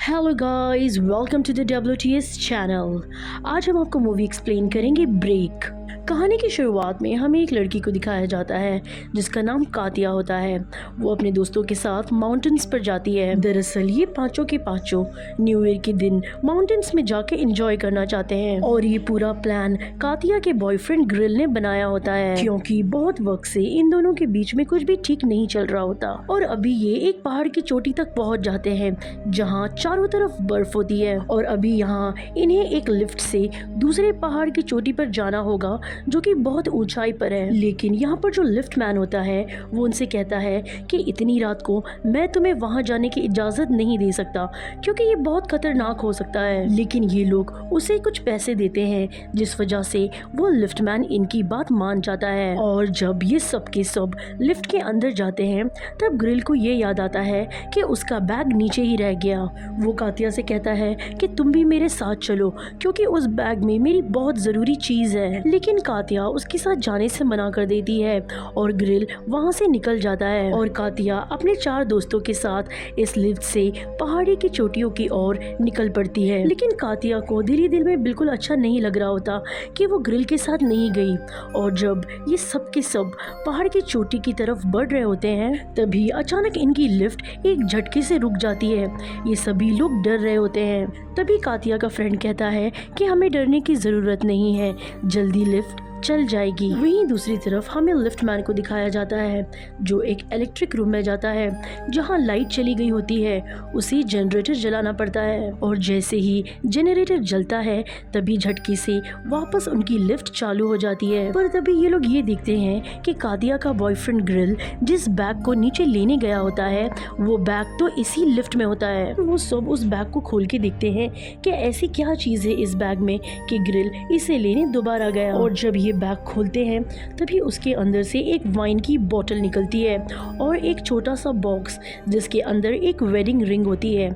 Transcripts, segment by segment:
Hello guys, welcome to the WTS channel. आज हम आपको मूवी एक्सप्लेन करेंगे ब्रेक। कहानी की शुरुआत में हमें एक लड़की को दिखाया जाता है जिसका नाम कातिया होता है। वो अपने दोस्तों के साथ माउंटेन्स पर जाती है। दरअसल ये पांचों के पांचों न्यू ईयर के दिन माउंटेन्स में जाके एंजॉय करना चाहते हैं और ये पूरा प्लान कातिया के बॉयफ्रेंड ग्रिल ने बनाया होता है, क्योंकि बहुत वक्त से इन दोनों के बीच में कुछ भी ठीक नहीं चल रहा होता। और अभी ये एक पहाड़ की चोटी तक पहुंच जाते हैं जहाँ चारों तरफ बर्फ होती है और अभी यहाँ इन्हें एक लिफ्ट से दूसरे पहाड़ की चोटी पर जाना होगा जो कि बहुत ऊंचाई पर है। लेकिन यहाँ पर जो लिफ्ट मैन होता है वो उनसे कहता है कि इतनी रात को मैं तुम्हें वहां जाने की इजाजत नहीं दे सकता क्योंकि ये बहुत खतरनाक हो सकता है। लेकिन ये लोग उसे कुछ पैसे देते हैं जिस वजह से वो लिफ्ट मैन इनकी बात मान जाता है। और जब ये सब के सब लिफ्ट के अंदर जाते हैं तब ग्रिल को ये याद आता है कि उसका बैग नीचे ही रह गया। वो कातिया से कहता है कि तुम भी मेरे साथ चलो क्योंकि उस बैग में मेरी बहुत जरूरी चीज है। लेकिन कातिया उसके साथ जाने से मना कर देती है और ग्रिल वहां से निकल जाता है और कातिया अपने चार दोस्तों के साथ इस लिफ्ट से पहाड़ी की चोटियों की ओर निकल पड़ती है। लेकिन कातिया को दिल ही दिल में बिल्कुल अच्छा नहीं लग रहा होता कि वो ग्रिल के साथ नहीं गई। और जब ये सब के सब पहाड़ की चोटी की तरफ बढ़ रहे होते हैं तभी अचानक इनकी लिफ्ट एक झटके से रुक जाती है। ये सभी लोग डर रहे होते हैं। तभी कातिया का फ्रेंड कहता है कि हमें डरने की जरूरत नहीं है, जल्दी लिफ्ट चल जाएगी। वहीं दूसरी तरफ हमें लिफ्ट मैन को दिखाया जाता है जो एक इलेक्ट्रिक रूम में जाता है जहां लाइट चली गई होती है। उसे जनरेटर जलाना पड़ता है और जैसे ही जनरेटर जलता है तभी झटके से वापस उनकी लिफ्ट चालू हो जाती है। पर तभी ये लोग ये देखते हैं कि कातिया का बॉयफ्रेंड ग्रिल जिस बैग को नीचे लेने गया होता है वो बैग तो इसी लिफ्ट में होता है। वो सब उस बैग को खोल के देखते हैं कि ऐसी क्या चीज है इस बैग में कि ग्रिल इसे लेने दोबारा गया। और जब ये बैग खोलते हैं तभी उसके अंदर से एक वाइन की बोतल निकलती है और एक छोटा सा बॉक्स जिसके अंदर एक वेडिंग रिंग होती है।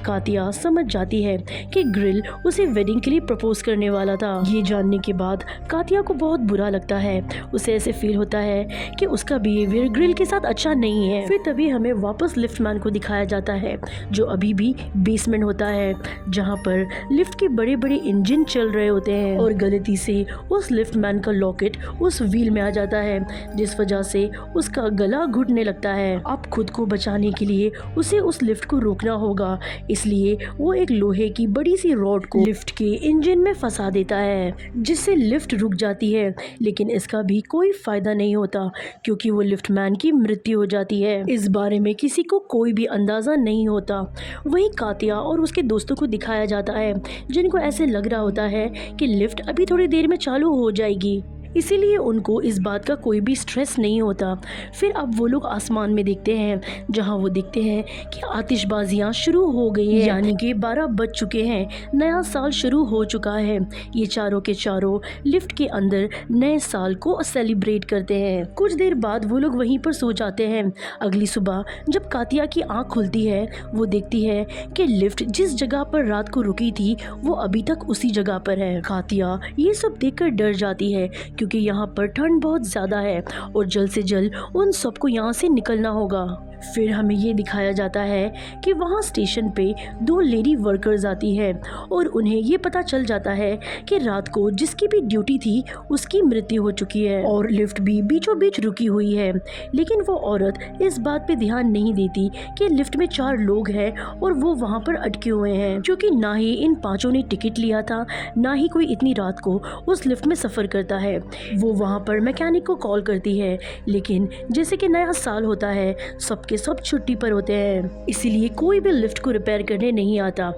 कातिया समझ जाती है कि ग्रिल उसे वेडिंग के लिए प्रपोज करने वाला था। ये जानने के बाद कातिया को बहुत बुरा लगता है। उसे ऐसे फील होता है कि उसका बिहेवियर ग्रिल के साथ अच्छा नहीं है। फिर तभी हमें वापस लिफ्ट मैन को दिखाया जाता है जो अभी भी बेसमेंट होता है जहाँ पर लिफ्ट के बड़े बड़े इंजन चल रहे होते हैं और गलती से उस लिफ्ट मैन का लॉकेट उस व्हील में आ जाता है जिस वजह से उसका गला घुटने लगता है। अब खुद को बचाने के लिए उसे उस लिफ्ट को रोकना होगा, इसलिए वो एक लोहे की बड़ी सी रॉड को लिफ्ट के इंजन में फंसा देता है जिससे लिफ्ट रुक जाती है। लेकिन इसका भी कोई फायदा नहीं होता क्योंकि वो लिफ्ट मैन की मृत्यु हो जाती है। इस बारे में किसी को कोई भी अंदाजा नहीं होता। वही कातिया और उसके दोस्तों को दिखाया जाता है जिनको ऐसे लग रहा होता है कि लिफ्ट अभी थोड़ी देर में चालू हो जाएगी, इसीलिए उनको इस बात का कोई भी स्ट्रेस नहीं होता। फिर अब वो लोग आसमान में देखते हैं जहां वो देखते हैं कि आतिशबाजियां शुरू हो गई हैं, यानी कि 12 बज चुके हैं, नया साल शुरू हो चुका है। ये चारों के चारों लिफ्ट के अंदर नए साल को सेलिब्रेट करते हैं। कुछ देर बाद वो लोग वहीं पर सो जाते हैं। अगली सुबह जब कातिया की आँख खुलती है वो देखती है कि लिफ्ट जिस जगह पर रात को रुकी थी वो अभी तक उसी जगह पर है। कातिया ये सब देखकर डर जाती है क्योंकि यहाँ पर ठंड बहुत ज़्यादा है और जल्द से जल्द उन सबको यहाँ से निकलना होगा। फिर हमें ये दिखाया जाता है कि वहाँ स्टेशन पे 2 लेडी वर्कर्स आती है और उन्हें ये पता चल जाता है कि रात को जिसकी भी ड्यूटी थी उसकी मृत्यु हो चुकी है और लिफ्ट भी बीचों बीच रुकी हुई है। लेकिन वो औरत इस बात पे ध्यान नहीं देती कि लिफ्ट में 4 लोग हैं और वो वहाँ पर अटके हुए हैं क्योंकि ना ही इन पाँचों ने टिकट लिया था ना ही कोई इतनी रात को उस लिफ्ट में सफ़र करता है। वो वहाँ पर मैकेनिक को कॉल करती है लेकिन जैसे कि नया साल होता है सबके सब छुट्टी पर होते हैं, इसीलिए कोई भी लिफ्ट को रिपेयर करने नहीं आता।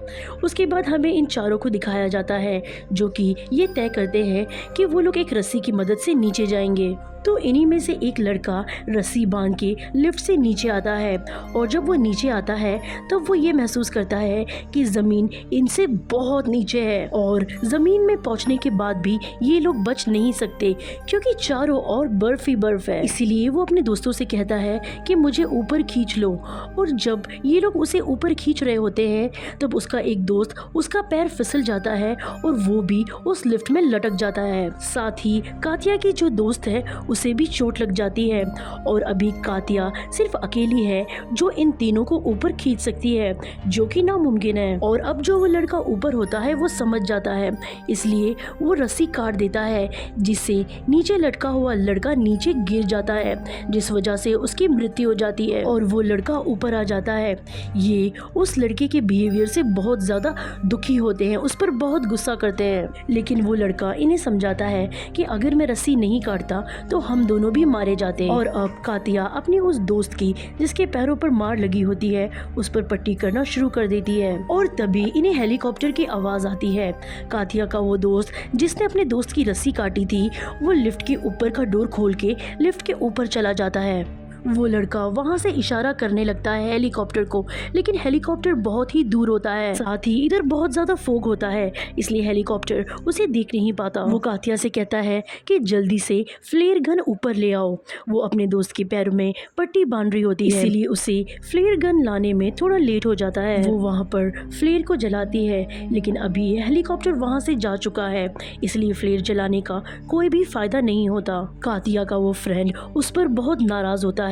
उसके बाद हमें इन चारों को दिखाया जाता है जो कि ये तय करते हैं कि वो लोग एक रस्सी की मदद से नीचे जाएंगे। तो इन्हीं में से एक लड़का रस्सी बांध के लिफ्ट से नीचे आता है और जब वो नीचे आता है तब वो ये महसूस करता है कि ज़मीन इनसे बहुत नीचे है और ज़मीन में पहुंचने के बाद भी ये लोग बच नहीं सकते क्योंकि चारों ओर बर्फ ही बर्फ है। इसीलिए वो अपने दोस्तों से कहता है कि मुझे ऊपर खींच लो। और जब ये लोग उसे ऊपर खींच रहे होते हैं तब उसका एक दोस्त उसका पैर फिसल जाता है और वो भी उस लिफ्ट में लटक जाता है। साथ ही कातिया की जो दोस्त है उसे भी चोट लग जाती है और अभी कातिया सिर्फ अकेली है जो इन तीनों को ऊपर खींच सकती है, जो कि नामुमकिन है। और अब जो वो लड़का ऊपर होता है वो समझ जाता है, इसलिए वो रस्सी काट देता है, जिससे नीचे लटका हुआ लड़का नीचे गिर जाता है, जिस वजह से उसकी मृत्यु हो जाती है और वो लड़का ऊपर आ जाता है। ये उस लड़के के बिहेवियर से बहुत ज्यादा दुखी होते हैं, उस पर बहुत गुस्सा करते हैं, लेकिन वो लड़का इन्हें समझाता है कि अगर मैं रस्सी नहीं काटता तो हम दोनों भी मारे जाते। और अब कातिया अपने उस दोस्त की जिसके पैरों पर मार लगी होती है उस पर पट्टी करना शुरू कर देती है और तभी इन्हें हेलीकॉप्टर की आवाज आती है। कातिया का वो दोस्त जिसने अपने दोस्त की रस्सी काटी थी वो लिफ्ट के ऊपर का डोर खोल के लिफ्ट के ऊपर चला जाता है। वो लड़का वहां से इशारा करने लगता है हेलीकॉप्टर को, लेकिन हेलीकॉप्टर बहुत ही दूर होता है, साथ ही इधर बहुत ज्यादा फोग होता है, इसलिए हेलीकॉप्टर उसे देख नहीं पाता। वो कातिया से कहता है कि जल्दी से फ्लेयर गन ऊपर ले आओ। वो अपने दोस्त के पैरों में पट्टी बांध रही होती है, इसीलिए उसे फ्लेयर गन लाने में थोड़ा लेट हो जाता है। वो वहाँ पर फ्लेयर को जलाती है, लेकिन अभी हेलीकॉप्टर वहाँ से जा चुका है, इसलिए फ्लेयर जलाने का कोई भी फायदा नहीं होता। कातिया का वो फ्रेंड उस पर बहुत नाराज होता है।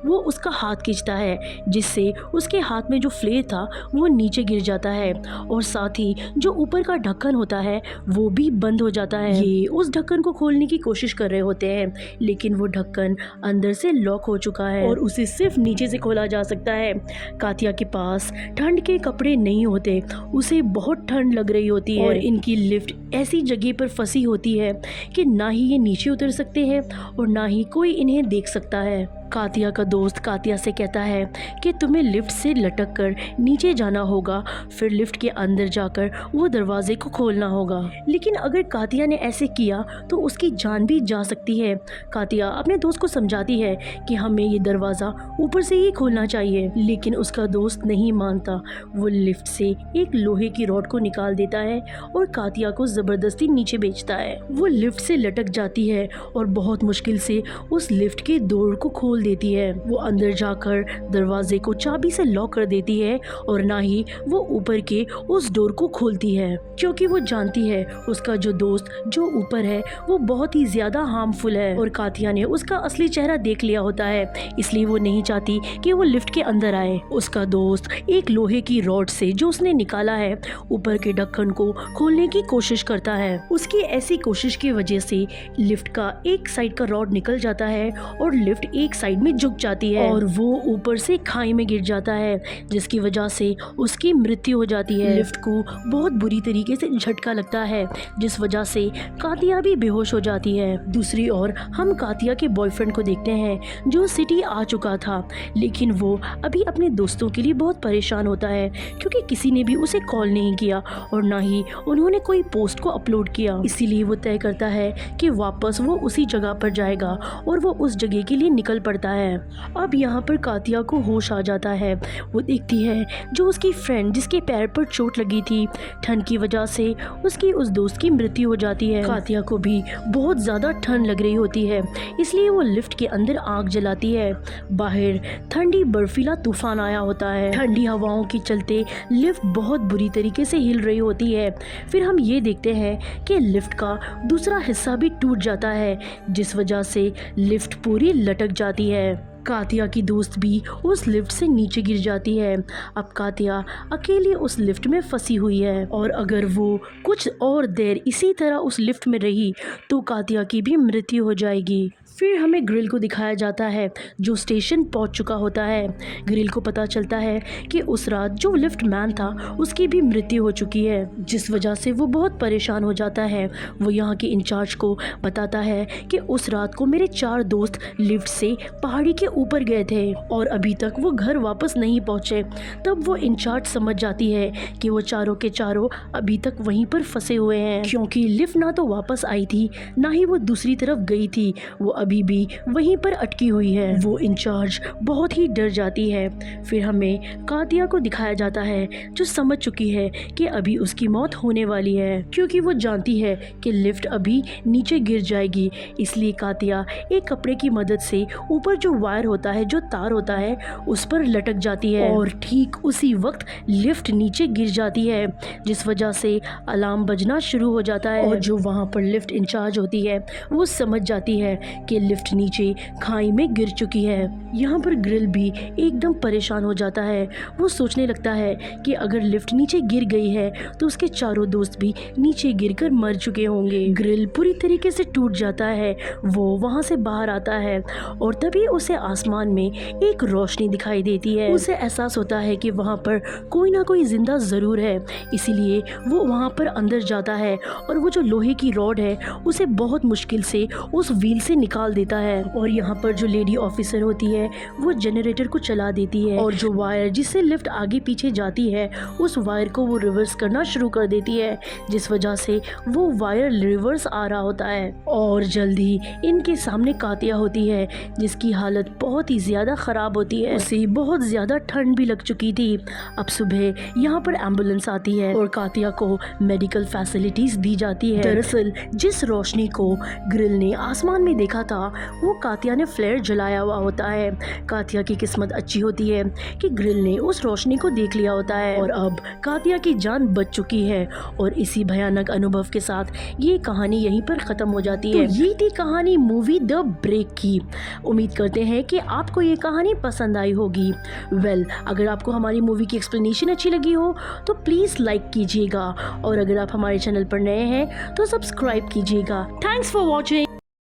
वो उसका हाथ खींचता है, जिससे उसके हाथ में जो फ्लेयर था वो नीचे गिर जाता है और साथ ही जो ऊपर का ढक्कन होता है वो भी बंद हो जाता है। ये उस ढक्कन को खोलने की कोशिश कर रहे होते हैं, लेकिन वो ढक्कन अंदर से लॉक हो चुका है और उसे सिर्फ नीचे से खोला जा सकता है। कातिया के पास ठंड के कपड़े नहीं होते, उसे बहुत ठंड लग रही होती है और इनकी लिफ्ट ऐसी जगह पर फंसी होती है कि ना ही ये नीचे उतर सकते हैं और ना ही कोई इन्हें देख सकता है। कातिया का दोस्त कातिया से कहता है कि तुम्हें लिफ्ट से लटक कर नीचे जाना होगा, फिर लिफ्ट के अंदर जाकर वो दरवाजे को खोलना होगा। लेकिन अगर कातिया ने ऐसे किया तो उसकी जान भी जा सकती है। कातिया अपने दोस्त को समझाती है कि हमें ये दरवाज़ा ऊपर से ही खोलना चाहिए, लेकिन उसका दोस्त नहीं मानता। वो लिफ्ट से एक लोहे की रॉड को निकाल देता है और कातिया को ज़बरदस्ती नीचे भेजता है। वो लिफ्ट से लटक जाती है और बहुत मुश्किल से उस लिफ्ट के डोर को खोल देती है। वो अंदर जाकर दरवाजे को चाबी से लॉक कर देती है और ना ही वो ऊपर के उस डोर को खोलती है, क्योंकि वो जानती है उसका जो दोस्त जो ऊपर है वो बहुत ही ज्यादा हार्मफुल है और कातिया ने उसका असली चेहरा देख लिया होता है, इसलिए वो नहीं चाहती कि वो लिफ्ट के अंदर आए। उसका दोस्त एक लोहे की रॉड से जो उसने निकाला है ऊपर के ढक्कन को खोलने की कोशिश करता है। उसकी ऐसी कोशिश की वजह से लिफ्ट का एक साइड का रॉड निकल जाता है और लिफ्ट एक साइड में झुक जाती है और वो ऊपर से खाई में गिर जाता है, जिसकी वजह से उसकी मृत्यु हो जाती है। लिफ्ट को बहुत बुरी तरीके से झटका लगता है, जिस वजह से कातिया भी बेहोश हो जाती है। दूसरी ओर हम कातिया के बॉयफ्रेंड को देखते हैं जो सिटी आ चुका था, लेकिन वो अभी अपने दोस्तों के लिए बहुत परेशान होता है क्योंकि किसी ने भी उसे कॉल नहीं किया और ना ही उन्होंने कोई पोस्ट को अपलोड किया। इसीलिए वो तय करता है कि वापस वो उसी जगह पर जाएगा और वो उस जगह के लिए निकल पड़ता है। अब यहाँ पर कातिया को होश आ जाता है। वो देखती है जो उसकी फ्रेंड जिसके पैर पर चोट लगी थी, ठंड की वजह से उसकी उस दोस्त की मृत्यु हो जाती है। कातिया को भी बहुत ज़्यादा ठंड लग रही होती है, इसलिए वो लिफ्ट के अंदर आग जलाती है। बाहर ठंडी बर्फीला तूफान आया होता है। ठंडी हवाओं के चलते लिफ्ट बहुत बुरी तरीके से हिल रही होती है। फिर हम ये देखते हैं कि लिफ्ट का दूसरा हिस्सा भी टूट जाता है, जिस वजह से लिफ्ट पूरी लटक जाती है। कातिया की दोस्त भी उस लिफ्ट से नीचे गिर जाती है। अब कातिया अकेली उस लिफ्ट में फंसी हुई है और अगर वो कुछ और देर इसी तरह उस लिफ्ट में रही तो कातिया की भी मृत्यु हो जाएगी। फिर हमें ग्रिल को दिखाया जाता है जो स्टेशन पहुंच चुका होता है। ग्रिल को पता चलता है कि उस रात जो लिफ्ट मैन था उसकी भी मृत्यु हो चुकी है, जिस वजह से वो बहुत परेशान हो जाता है। वो यहाँ के इंचार्ज को बताता है कि उस रात को मेरे 4 दोस्त लिफ्ट से पहाड़ी के ऊपर गए थे और अभी तक वो घर वापस नहीं पहुँचे। तब वो इंचार्ज समझ जाती है कि वो चारों के चारों अभी तक वहीं पर फंसे हुए हैं, क्योंकि लिफ्ट ना तो वापस आई थी ना ही वो दूसरी तरफ गई थी, वो अभी भी वहीं पर अटकी हुई है। वो इंचार्ज बहुत ही डर जाती है। फिर हमें कातिया को दिखाया जाता है जो समझ चुकी है कि अभी उसकी मौत होने वाली है, क्योंकि वो जानती है कि लिफ्ट अभी नीचे गिर जाएगी। इसलिए कातिया एक कपड़े की मदद से ऊपर जो वायर वायर होता है, जो तार होता है, उस पर लटक जाती है और ठीक उसी वक्त लिफ्ट नीचे गिर जाती है, जिस वजह से अलार्म बजना शुरू हो जाता है। और जो वहाँ पर लिफ्ट इंचार्ज होती है वो समझ जाती है कि लिफ्ट नीचे खाई में गिर चुकी है। यहाँ पर ग्रिल भी एकदम परेशान हो जाता है। वो सोचने लगता है कि अगर लिफ्ट नीचे गिर गई है तो उसके चारों दोस्त भी नीचे गिरकर मर चुके होंगे। ग्रिल पूरी तरीके से टूट जाता है। वो वहाँ से बाहर आता है और तभी उसे आसमान में एक रोशनी दिखाई देती है। उसे एहसास होता है कि वहाँ पर कोई ना कोई जिंदा जरूर है, इसीलिए वो वहाँ पर अंदर जाता है और वो जो लोहे की रॉड है उसे बहुत मुश्किल से उस व्हील से निकाल देता है। और यहाँ पर जो लेडी ऑफिसर होती है वो जनरेटर को चला देती है और जो वायर जिससे लिफ्ट आगे पीछे जाती है उस वायर को वो रिवर्स करना शुरू कर देती है, जिस वजह से वो वायर रिवर्स आ रहा होता है। और जल्दी इनके सामने कातिया होती है जिसकी हालत बहुत ही ज्यादा खराब होती है। उसे बहुत ज्यादा ठंड भी लग चुकी थी। अब सुबह यहाँ पर एम्बुलेंस आती है और कातिया को मेडिकल फैसिलिटीज दी जाती है। दरअसल जिस रोशनी को ग्रिल ने आसमान में देखा था वो कातिया ने फ्लेयर जलाया हुआ होता है। कातिया की किस्मत अच्छी होती है कि ग्रिल ने उस रोशनी को देख लिया होता है और अब कातिया की जान बच चुकी है। और इसी भयानक अनुभव के साथ ये कहानी यहीं पर खत्म हो जाती है। तो ये थी कहानी मूवी द ब्रेक की। उम्मीद करते हैं कि आपको ये कहानी पसंद आई होगी। अगर आपको हमारी मूवी की एक्सप्लेनेशन अच्छी लगी हो तो प्लीज लाइक कीजिएगा और अगर आप हमारे चैनल पर नए हैं तो सब्सक्राइब कीजिएगा। Thanks for watching.